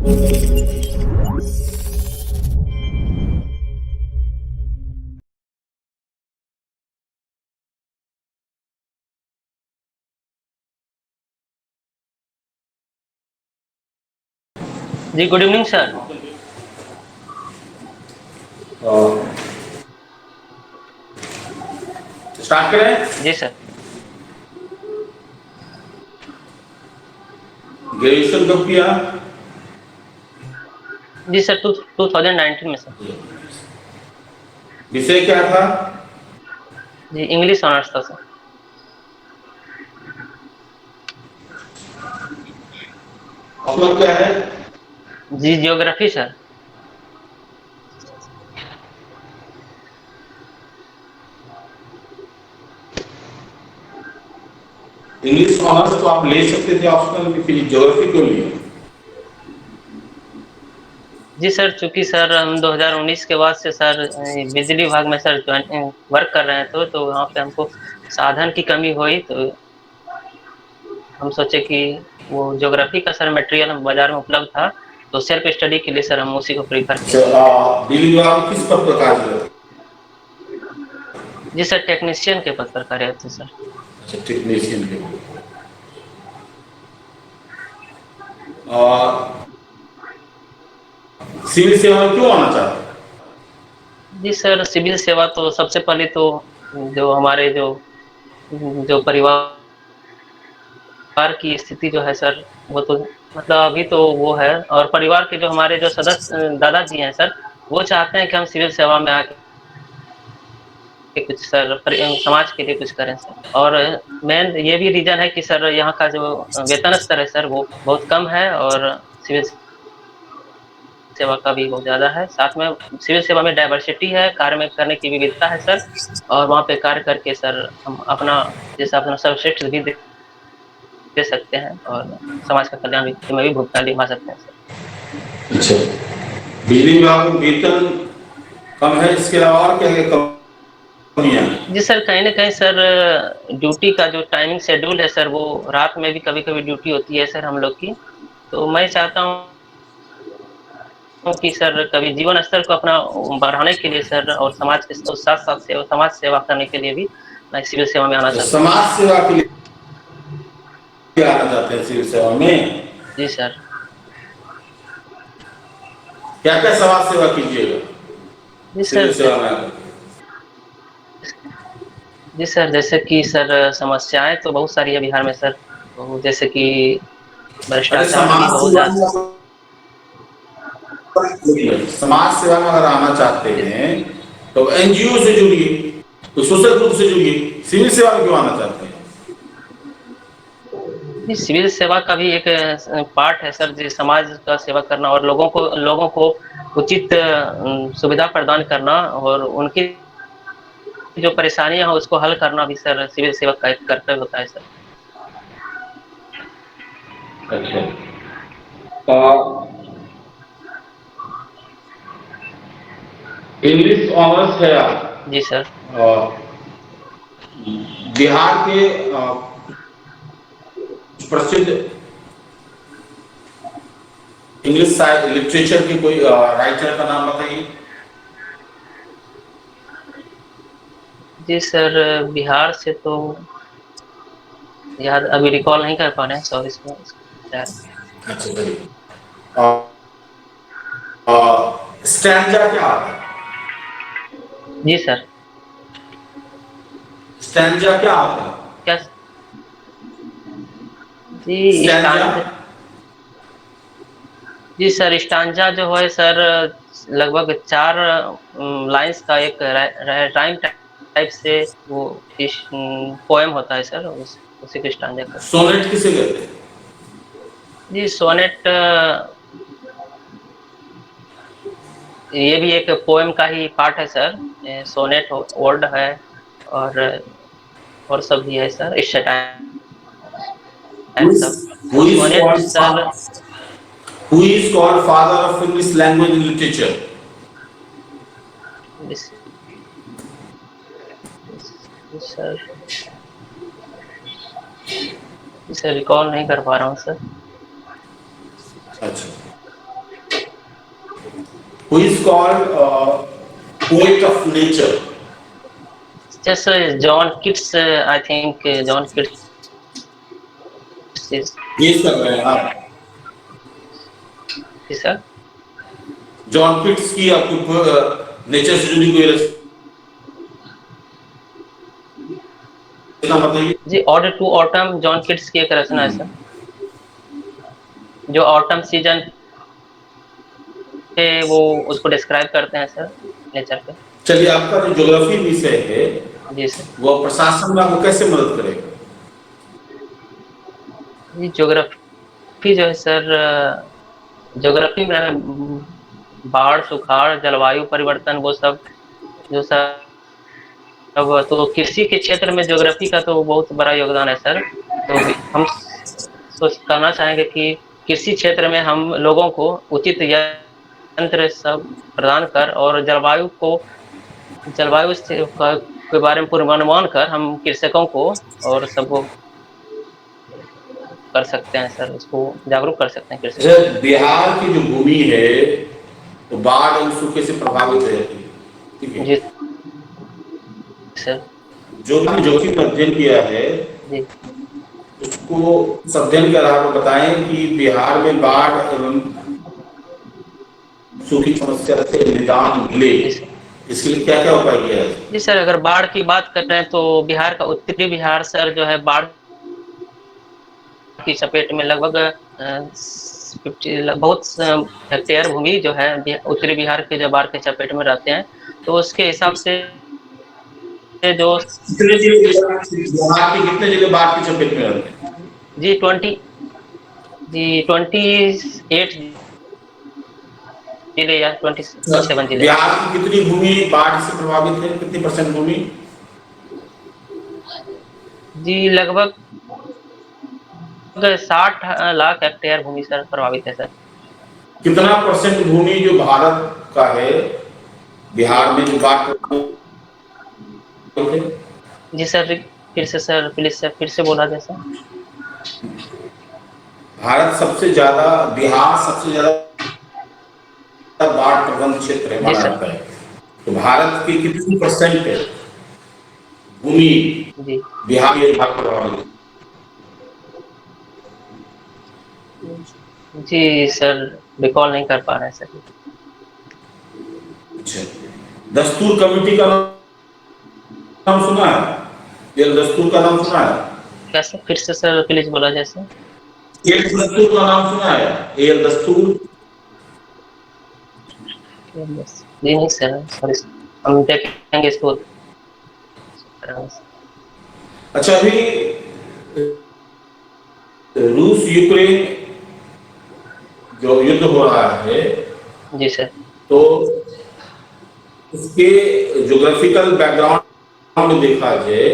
जी good evening sir. Start करें। जी sir. Graduation कब किया? जी सर 2019 में सर। विषय क्या था? जी इंग्लिश ऑनर्स था सर। ऑप्शन क्या है? जी जियोग्राफी सर। इंग्लिश ऑनर्स तो आप ले सकते थे ऑप्शनल में, फिर ज्योग्राफी क्यों लिए? जी सर चूंकि सर हम 2019 के बाद से सर बिजली विभाग में सर वर्क कर रहे हैं तो वहाँ पे हमको साधन की कमी हुई, तो हम सोचे कि वो ज्योग्राफी का सर मटेरियल हम बाजार में उपलब्ध था, तो सेल्फ स्टडी के लिए सर हम उसी को प्रीफर किए सर। बिजली विभाग में किस पद पर कार्यरत? जी सर टेक्नीशियन के पद पर कार्यरत थे सर। अच्छा, टेक्नीशियन के। और सिविल सेवा में क्यों आना चाहते हैं? जी सर सिविल सेवा तो सबसे पहले तो जो हमारे जो जो परिवार की स्थिति जो है सर, वो तो मतलब अभी तो वो है, और परिवार के जो हमारे जो सदस्य दादाजी हैं सर, वो चाहते हैं कि हम सिविल सेवा में आके कुछ सर समाज के लिए कुछ करें सर। और मेन ये भी रीजन है कि सर यहाँ का जो वेतन स्तर है सर वो बहुत कम है, और सिविल सेवा का भी बहुत ज्यादा है। साथ में सिविल सेवा में डाइवर्सिटी है, कार्य में करने की विविधता है सर, और वहाँ पे कार्य करके सर हम अपना जैसा अपना सर्वश्रेष्ठ भी दे सकते हैं, और समाज का कल्याण में भी भूमिका निभा सकते हैं सर। अच्छा, बिजली विभाग में वेतन कम है, इसके अलावा और क्या क्या कमियां हैं? जी सर कहीं ना कहीं सर ड्यूटी का जो टाइमिंग शेड्यूल है सर, वो रात में भी कभी कभी ड्यूटी होती है सर हम लोग की। तो मैं चाहता हूँ कि सर कभी जीवन स्तर को अपना बढ़ाने के लिए सर, और समाज के साथ साथ समाज सेवा करने के लिए भी मैं सिविल सेवा में आना तो चाहता हूँ सर। समाज सेवा के लिए आना चाहते हैं सिविल सेवा में? जी सर। क्या क्या समाज सेवा कीजिएगा जी सिविल सर सेवा में आकर? जी सर जैसे कि सर समस्याएं तो बहुत सारी है बिहार में सर, तो जैसे कि अरे भ्रष्टाचार भी समाज बहुत सेवा ज्यादा। में, समाज सेवा में अगर आना चाहते हैं तो एनजीओ से जुड़िए, तो सोशल ग्रुप से जुड़िए। सिविल सेवा में क्यों आना चाहते हैं? जी सिविल सेवा का भी एक पार्ट है सर, जी समाज का सेवा करना और लोगों को उचित सुविधा प्रदान करना, और उनकी जो परेशानियां हैं उसको हल करना भी सर सिविल सेवा का एक कर्तव्य होता है सर। अच्छा। इंग्लिश ऑनर्स है आप? जी सर। बिहार के प्रसिद्ध इंग्लिश लिटरेचर के कोई राइटर का नाम बताइए। जी सर बिहार से तो याद अभी रिकॉल नहीं कर पा रहे हैं, सॉरी इसमें यार। अच्छा, चलिए। स्टैंजा क्या आता है? जी सर। स्टैंजा क्या आता है? क्या? जी स्टैंजा। स्टांजा। जी सर स्टांजा जो है सर लगभग 4 लाइंस का एक राइम टाइप से वो इस पोएम होता है सर, उसी को स्टांजा कहते हैं। सोनेट किसे कहते हैं? जी सोनेट ये भी एक पोएम का ही पार्ट है सर। सोनेट वर्ड है, और और सब भी है सर, Who स्टैंड सब। is, who तो is sonnet called sir who is called father of English language and literature? Sir sir recall नहीं कर पा रहा हूँ सर। अच्छा। who is called poet of nature? Just John Keats, I think John Keats is, guess कर रहे हैं आप? जी सर। जॉन किट्स की आपको नेचर से जुड़ी कोई रचना बताइए। जी, ऑर्डर टू ऑटम जॉन किट्स की एक रचना है सर, जो ऑटम सीजन पे वो उसको डिस्क्राइब करते हैं सर, नेचर पे। चलिए, आपका जो ज्योग्राफी विषय है जी सर। वो प्रशासन में आपको कैसे मदद करेगा? जी, ज्योग्राफी जो है सर, ज्योग्राफी में बाढ़, सुखाड़, जलवायु परिवर्तन, वो सब जो सर, अब तो कृषि के क्षेत्र में ज्योग्राफी का तो बहुत बड़ा योगदान है सर। तो हम सोच करना चाहेंगे कि कृषि क्षेत्र में हम लोगों को उचित यंत्र सब प्रदान कर और जलवायु के बारे में पूर्वानुमान कर हम कृषकों को और सबको कर सकते हैं सर, उसको जागरूक कर सकते हैं कृषकों को। जब बिहार की जो भूमि है तो बाढ़ और सूखे से प्रभावित रहती है, ठीक है। जी सर। जो जोखिम का अध्ययन किया है जी उसको उस अध्ययन के आधार पर बताएं कि बिहार में बाढ़ एवं सूखी समस्या से निदान मिले, जी सर। इसके लिए क्या क्या उपाय किया है? जी सर, अगर बाढ़ की बात कर रहे हैं तो बिहार का उत्तरी बिहार सर जो है बाढ़ की चपेट में लगभग 50 बहुत हेक्टेयर भूमि जो है उत्तरी बिहार के जो बाढ़ के चपेट में रहते हैं, तो उसके हिसाब से जो कितने जिले बिहार के कितने जिले बाढ़ की चपेट में रहते हैं? जी 28 जिले या 27 जिले। बिहार की कितनी भूमि बाढ़ से प्रभावित है, कितनी % भूमि? जी लगभग 60 लाख हेक्टेयर भूमि सर प्रभावित है सर। कितना % भूमि जो भारत का है बिहार में जो बाढ़ प्रभावित है? जी सर, फिर से सर प्लीज सर फिर से बोला जैसा। भारत सबसे ज्यादा, बिहार सबसे ज्यादा बाढ़ प्रबंध क्षेत्र है जी भारत सर। का है। तो भारत की कितनी % है भूमि जी बिहार में बाढ़ प्रभावित है? जी सर, रिकॉल नहीं कर पा रहे हैं सर। अच्छा, दस्तूर कमेटी का नाम सुना है? ये दस्तूर का नाम सुना है? क्या सर, फिर से सर प्लीज बोला जैसे। ये दस्तूर का नाम सुना है? ये दस्तूर। जी नहीं सर, सॉरी, हम देखेंगे इसको। अच्छा, अभी रूस यूक्रेन जो युद्ध हो रहा है जी सर। तो उसके ज्योग्राफिकल बैकग्राउंड में देखा जाए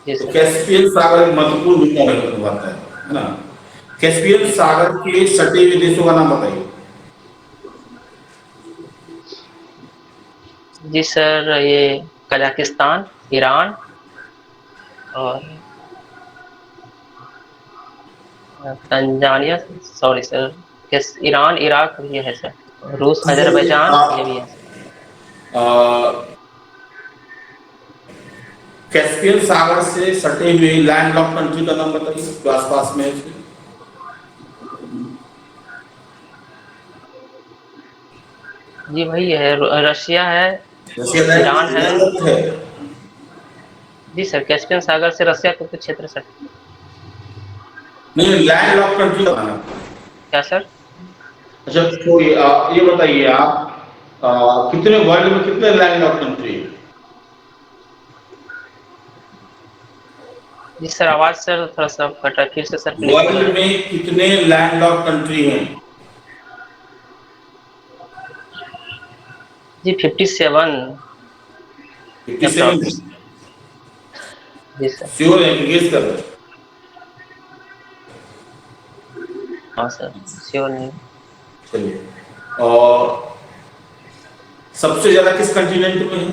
जी तो सर। कैस्पियन सागर एक महत्वपूर्ण भूमिका निभाता है ना? कैस्पियन सागर के सटे हुए देशों का नाम बताइए। जी सर, ये कजाकिस्तान, ईरान और Tanzania, sorry sir, Iran, Iraq ये है सर, रूस, अजरबैजान ये भी है सर। कैस्पियन सागर से सटे हुए लैंड लॉक कंट्री का नाम बताइए जो आसपास में है उसके। जी वही है, रशिया है, रशिया ईरान है। है। जी सर, कैस्पियन सागर से रशिया का कुछ क्षेत्र सर। नहीं, लैंड लॉक कंट्री का नाम। क्या सर? अच्छा, तो ये बताइए आप कितने वर्ल्ड में कितने लैंड लॉक कंट्री है? जी सर, आवाज सर थोड़ा सा कटा, फिर से सर प्लीज बोला वर्ल्ड जाए। में कितने लैंड लॉक कंट्री हैं? जी 57 57। अप्रॉक्स। जी सर। श्योर है कि गेस कर रहे हैं? हाँ सर, श्योर नहीं। चलिए, और सबसे ज्यादा किस कंटिनेंट में है?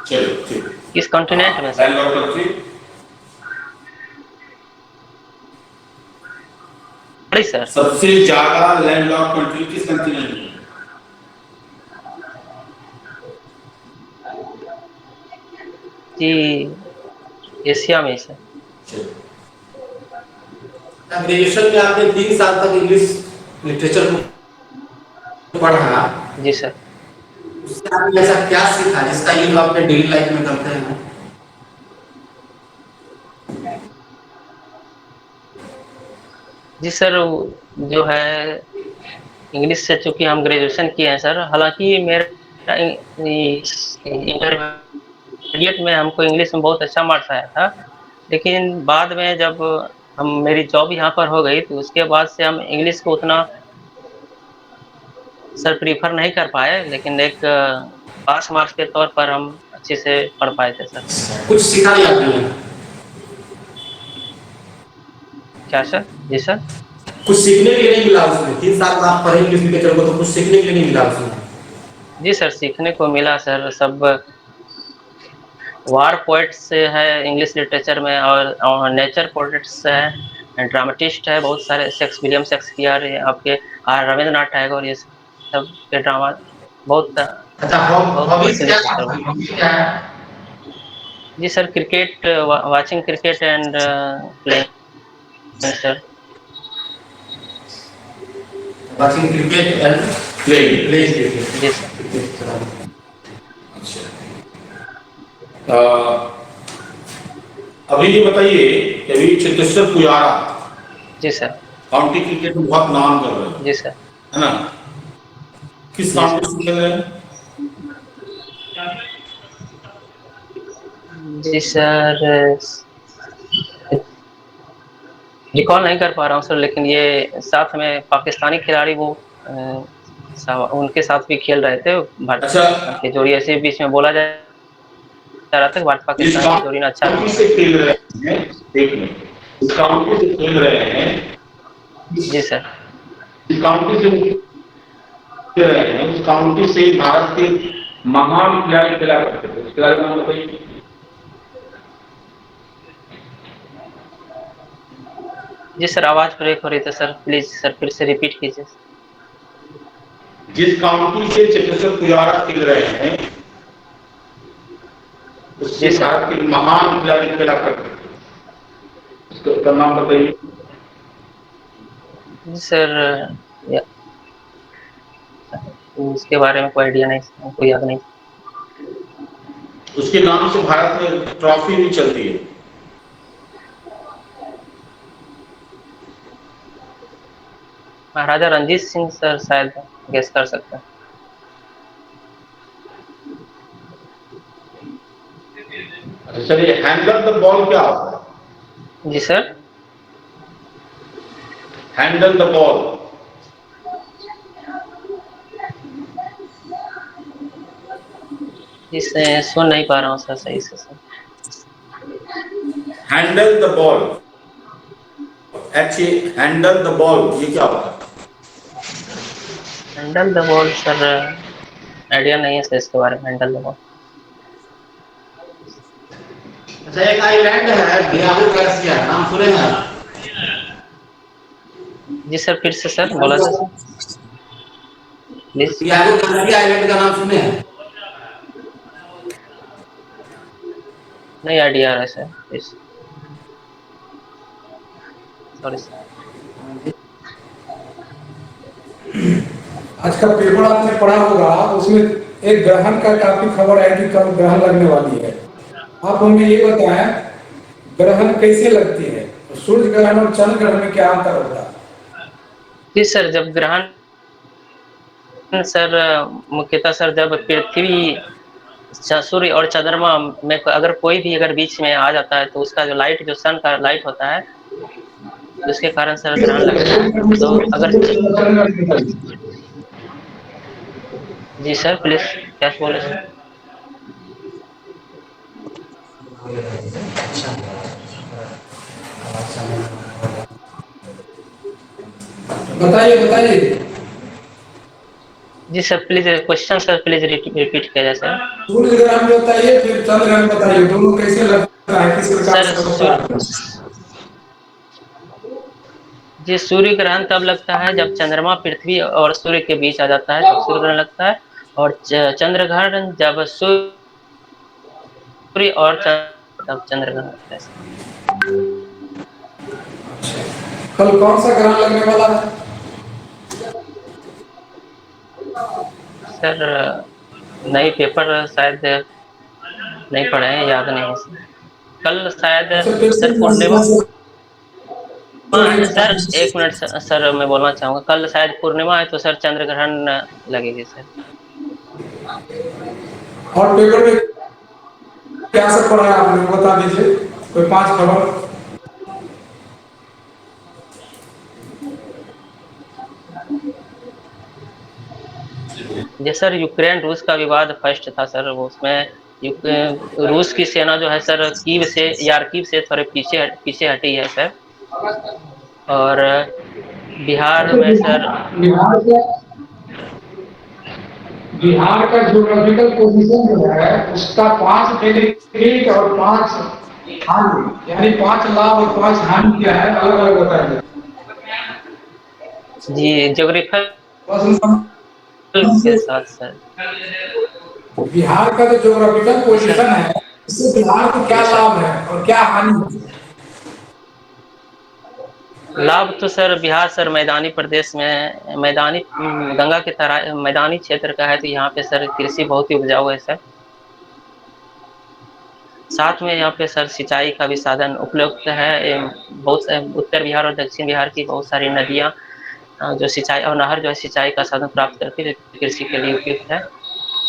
चलिए ठीक। किस कॉन्टिनेंट में सर? लैंड लॉक कंट्री बड़ी सर। सबसे ज्यादा लैंडलॉक कंट्री किस कंट्री में है? जी एशिया में सर। ग्रेजुएशन में आपने 3 साल तक इंग्लिश लिटरेचर को पढ़ा, जी सर। उससे आपने ऐसा क्या सीखा जिसका यूज आप अपने डेली लाइफ में करते हैं? जी सर जो है इंग्लिश से चूंकि हम ग्रेजुएशन किए हैं सर, हालांकि मेरा इंटरमीडिएट में हमको इंग्लिश में बहुत अच्छा मार्क्स आया था, लेकिन बाद में जब हम मेरी जॉब यहाँ पर हो गई तो उसके बाद से हम इंग्लिश को उतना सर प्रीफर नहीं कर पाए, लेकिन एक पास मार्क्स के तौर पर हम अच्छे से पढ़ पाए थे सर। कुछ सीखा नहीं आपने? क्या सर? जी सर। कुछ सीखने के लिए नहीं मिला उसमें? 3 साल आप पढ़े इंग्लिश लिटरेचर को, तो कुछ सीखने के लिए नहीं मिला उसमें? जी सर सीखने को मिला सर, सब वार पोएट्स है इंग्लिश लिटरेचर में, और नेचर पोएट्स है, ड्रामेटिस्ट है बहुत सारे, विलियम शेक्सपियर, आपके रविंद्रनाथ टैगोर, ये सब के ड्रामा बहुत अच्छा, बहुत हॉबीज पढ़ते थे क्या सर। आपकी? हॉबीज क्या है? जी sir cricket, watching cricket and playing sir. Watching cricket and playing. Playing cricket. जी सर। अच्छा, अभी ये बताइए कि अभी Cheteshwar Pujara ji sir. County cricket में बहुत नाम कर रहे हैं, जी सर। है ना? किस जी काउंटी सर। से खेल रहे हैं? जी सर रिकॉल नहीं कर पा रहा हूँ सर, लेकिन ये साथ में पाकिस्तानी खिलाड़ी वो उनके साथ भी खेल रहे थे, अच्छा, भारत के जोड़ी ऐसे बीच में बोला जा रहा था कि भारत जिस पाकिस्तान की जोड़ी ने अच्छा काउंटी खेला। से खेल रहे हैं, एक मिनट, जिस काउंटी से खेल रहे हैं, जी सर। जिस काउंटी से खेल रहे हैं, उस काउंटी से भारत के महान खिलाड़ी खेला करते थे, उस खिलाड़ी का नाम बताइए। जी सर आवाज ब्रेक हो रही थी सर, प्लीज सर फिर से रिपीट कीजिए। जिस काउंटी से चेतेश्वर पुजारा खेल रहे हैं, उससे जी सर। भारत के महान खिलाड़ी खेला करते थे, उसका नाम बताइए। जी सर उसके बारे में कोई आइडिया नहीं, कोई याद नहीं। उसके नाम से भारत में ट्रॉफी भी चलती है। महाराजा रणजीत सिंह सर शायद गेस कर सकते हैं। अच्छा चलिए, हैंडल द बॉल क्या होता है? जी सर। Handle the ball. जिससे सुन नहीं पा रहा हूँ सर सही से sir. Handle the ball, handle the ball, ये क्या होता है? Handle the ball sir idea नहीं है सर इसके बारे में, हैंडल द बॉल। अच्छा, एक आइलैंड है डियागो गार्सिया, नाम सुने हैं? जी सर फिर से सर बोला था sir please. Diego Garcia island का नाम सुने हैं? नहीं आइडिया आ रहा है सर प्लीज, सॉरी सर। आज का पेपर आपने पढ़ा होगा, उसमें एक ग्रहण का काफी खबर है कि कल ग्रहण लगने वाली है। आप हमें ये बताएं ग्रहण कैसे लगती है, सूर्य ग्रहण और चंद्र ग्रहण में क्या अंतर होता है? जी सर जब ग्रहण सर मुख्यतः सर जब पृथ्वी, सूर्य और चंद्रमा में अगर कोई भी अगर बीच में आ जाता है तो उसका जो लाइट, जो सन का लाइट होता है, उसके कारण सर ग्रहण लगता है। तो अगर जी सर प्लीज क्या बोले सर? बताइए बताइए। जी sir please question sir please repeat किया जाए सर। सूर्य ग्रहण बताइए, फिर चंद्र ग्रहण बताइए, दोनों कैसे लगता है, किस प्रकार सर से होता है? जी, सूर्य ग्रहण तब लगता है जब चंद्रमा पृथ्वी और सूर्य के बीच आ जाता है, तब सूर्य ग्रहण लगता है। और चंद्र ग्रहण जब सूर्य और तब चंद्र ग्रहण लगता है। कल कौन सा ग्रहण लगने वाला है? सर नहीं, पेपर शायद नहीं पढ़े हैं, याद नहीं है सर। कल शायद अच्छा, सर कैसे पूर्णिमा। सर एक नहीं। मिनट सर, मैं बोलना चाहूँगा, कल शायद पूर्णिमा है तो सर चंद्र ग्रहण लगेगी सर। और पेपर में क्या सब पढ़ा है आपने, बता दीजिए कोई 5 खबर। जी सर, यूक्रेन रूस का विवाद फर्स्ट था सर, वो उसमें रूस की सेना जो है सर कीव से, यार्कीव से थोड़े पीछे पीछे हटी है सर। और बिहार में सर, बिहार का ज्योग्राफिकल पोजीशन जो है उसका 5 बेनिफिट और 5 हानि, यानी 5 लाभ और 5 हानि क्या है, अलग अलग बताएंगे। जी ज्योग्राफिकल बस के साथ सर। बिहार का जो ज्योग्राफिकल जी सर। पोजीशन है इससे बिहार को क्या जी सर, लाभ है और क्या हानि है? लाभ तो सर बिहार सर मैदानी प्रदेश में, मैदानी गंगा के तरह मैदानी क्षेत्र का है, तो यहाँ पे सर कृषि बहुत ही उपजाऊ है सर। साथ में यहाँ पे सर सिंचाई का भी साधन उपलब्ध है। बहुत उत्तर बिहार और दक्षिण बिहार की बहुत सारी नदियाँ जो सिंचाई और नहर जो है सिंचाई का साधन प्राप्त करती है, कृषि के लिए उपयुक्त है।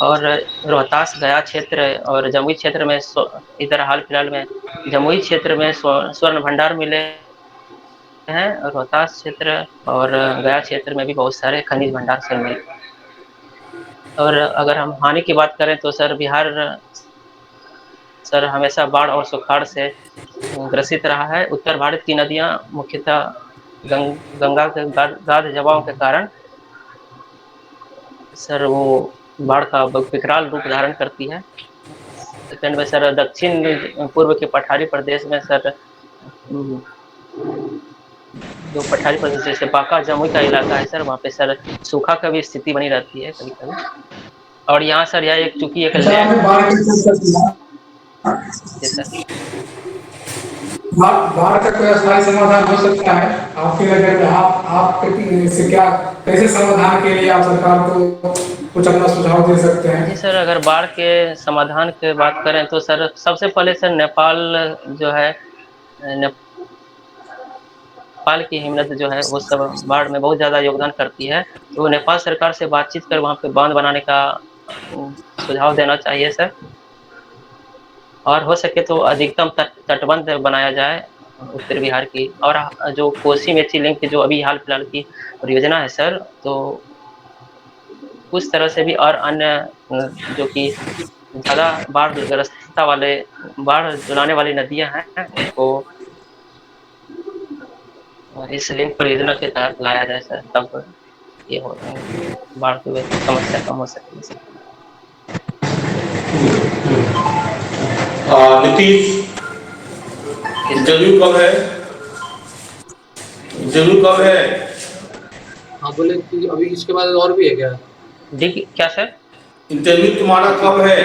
और रोहतास गया क्षेत्र और जमुई क्षेत्र में इधर हाल फिलहाल में जमुई क्षेत्र में स्वर्ण भंडार मिले हैं, और रोहतास क्षेत्र और गया क्षेत्र में भी बहुत सारे खनिज भंडार सर मिले। और अगर हम हानि की बात करें तो सर बिहार सर हमेशा बाढ़ और सुखाड़ से ग्रसित रहा है। उत्तर भारत की नदियां मुख्यतः गंगा के गाढ़ जमाव के कारण सर वो बाढ़ का विकराल रूप धारण करती है। सेकंड में सर दक्षिण पूर्व के पठारी प्रदेश में सर जो पठारी प्रदेश जैसे बांका जमुई का इलाका है सर, वहाँ पे सर सूखा का भी स्थिति बनी रहती है कभी कभी। और यहाँ सर यह एक चूंकि एक अच्छा, लैंड। आपने बाढ़ की चर्चा किया। जी सर। बाढ़ का कोई अस्थायी समाधान हो सकता है आपकी नजर में? आप इससे क्या, कैसे समाधान के लिए आप सरकार को कुछ अपना सुझाव दे सकते जी हैं? सर, अगर बाढ़ के समाधान की बात करें तो सर सबसे पहले सर नेपाल जो है, नेपाल की हिम्मत जो है वो सब बाढ़ में बहुत ज़्यादा योगदान करती है। तो नेपाल सरकार से बातचीत कर वहाँ पे बांध बनाने का सुझाव देना चाहिए सर। और हो सके तो अधिकतम तटबंध बनाया जाए उत्तर बिहार की। और जो कोसी मेची लिंक जो अभी हाल फिलहाल की परियोजना है सर, तो उस तरह से भी और अन्य जो कि ज़्यादा बाढ़ वाले बाढ़ लाने वाली नदियां हैं उनको इस लिंक परियोजना के तहत लाया जाए सर, तब ये हो बाढ़ की समस्या कम हो सकती है सर। नीतीश, जी सर। इंटरव्यू कब है? इंटरव्यू कब है? हाँ बोले कि अभी इसके बाद और भी है क्या? जी क्या सर? इंटरव्यू तुम्हारा कब है?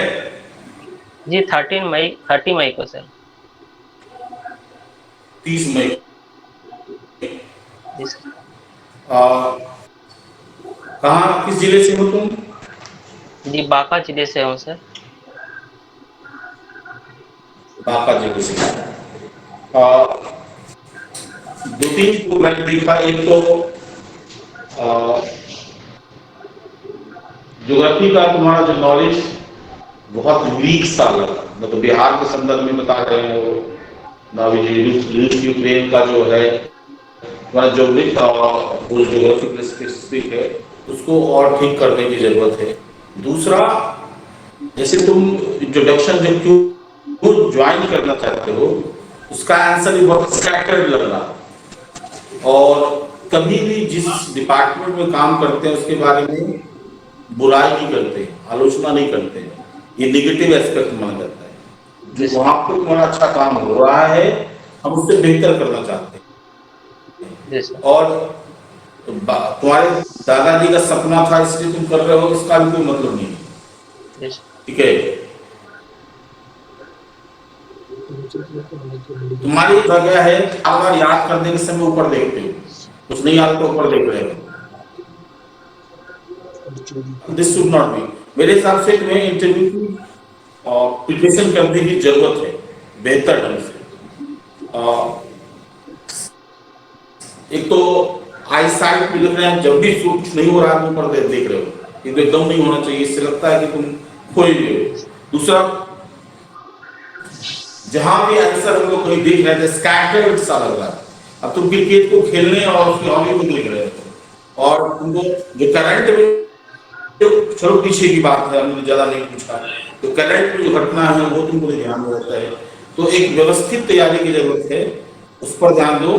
जी 30 मई को सर। 30 मई। जी सर। कहाँ, किस जिले से हो तुम? जी बांका जिले से हूँ सर। बांका जिले से। दो तीन को मैंने देखा, एक तो ज्योग्राफी का तुम्हारा जो नॉलेज बहुत वीक सा लगा, मतलब बिहार के संदर्भ में बता रहे हो ना, रूस यूक्रेन का जो है तुम्हारा ज्योग्राफिक स्पेसिफिक है, उसको और ठीक करने की जरूरत है। दूसरा, जैसे तुम इंट्रोडक्शन जो क्यों ज्वाइन करना चाहते हो उसका आंसर भी बहुत स्कैटर्ड लग रहा, और कभी भी जिस डिपार्टमेंट में काम करते हैं उसके बारे में बुराई नहीं करते, आलोचना नहीं करते, ये निगेटिव एस्पेक्ट माना जाता है। जो वहां पर तुम्हारा अच्छा काम हो रहा है हम उससे बेहतर करना चाहते हैं, जी सर। और तुम्हारे दादाजी का सपना था इसलिए तुम कर रहे हो, इसका भी कोई मतलब नहीं है। जी सर। ठीक है, तुम्हारी जगह है बार बार याद करने के समय ऊपर देखते हो, कुछ नहीं याद तो ऊपर देख रहे हो। This should not be. मेरे हिसाब से तुम्हें इंटरव्यू की प्रिपरेशन करने की जरूरत है बेहतर ढंग से। एक तो आई साइड पे देख रहे हैं, जब भी कुछ नहीं हो रहा है ऊपर देख रहे हो, ये तो एकदम नहीं होना चाहिए, इससे लगता है कि तुम खोए हुए हो। दूसरा, जहां भी आंसर हम लोग कहीं देख रहे थे स्कैटर्ड सा लग रहा है। अब तुम क्रिकेट को खेलने और उसकी हॉबी को देख रहे हो, और तुमको जो करंट में, जो चलो पीछे की बात है, हमने ज्यादा नहीं पूछा, तो करंट में जो घटना है वो तुमको ध्यान में रहता है। तो एक व्यवस्थित तैयारी की जरूरत है, उस पर ध्यान दो।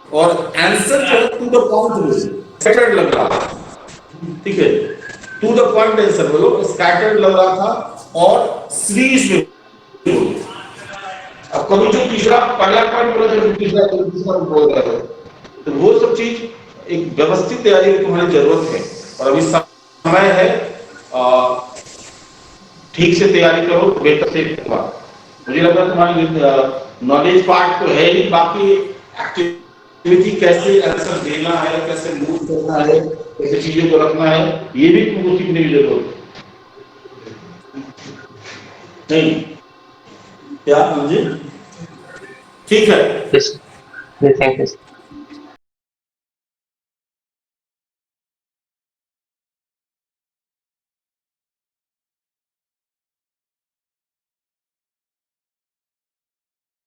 और आंसर जो है टू द पॉइंट बोलो, स्कैटर्ड लग रहा था, ठीक है, टू द पॉइंट आंसर बोलो, स्कैटर्ड लग रहा था और सीरीज में बोलो। अब कभी जो तीसरा पहला पॉइंट बोला था, तीसरा बोल रहे हो, तो वो सब चीज एक व्यवस्थित तैयारी की तुम्हारी जरूरत है। और अभी समय है, ठीक से तैयारी करो, बेहतर से होगा। मुझे लग रहा है तुम्हारी नॉलेज पार्ट तो है ही, बाकी एक्टिविटी कैसे आंसर देना है, कैसे मूव करना है, कैसे चीजों को रखना है, ये भी तुमको सीखने की जरूरत है। नहीं क्या मुझे ठीक है। Thank you.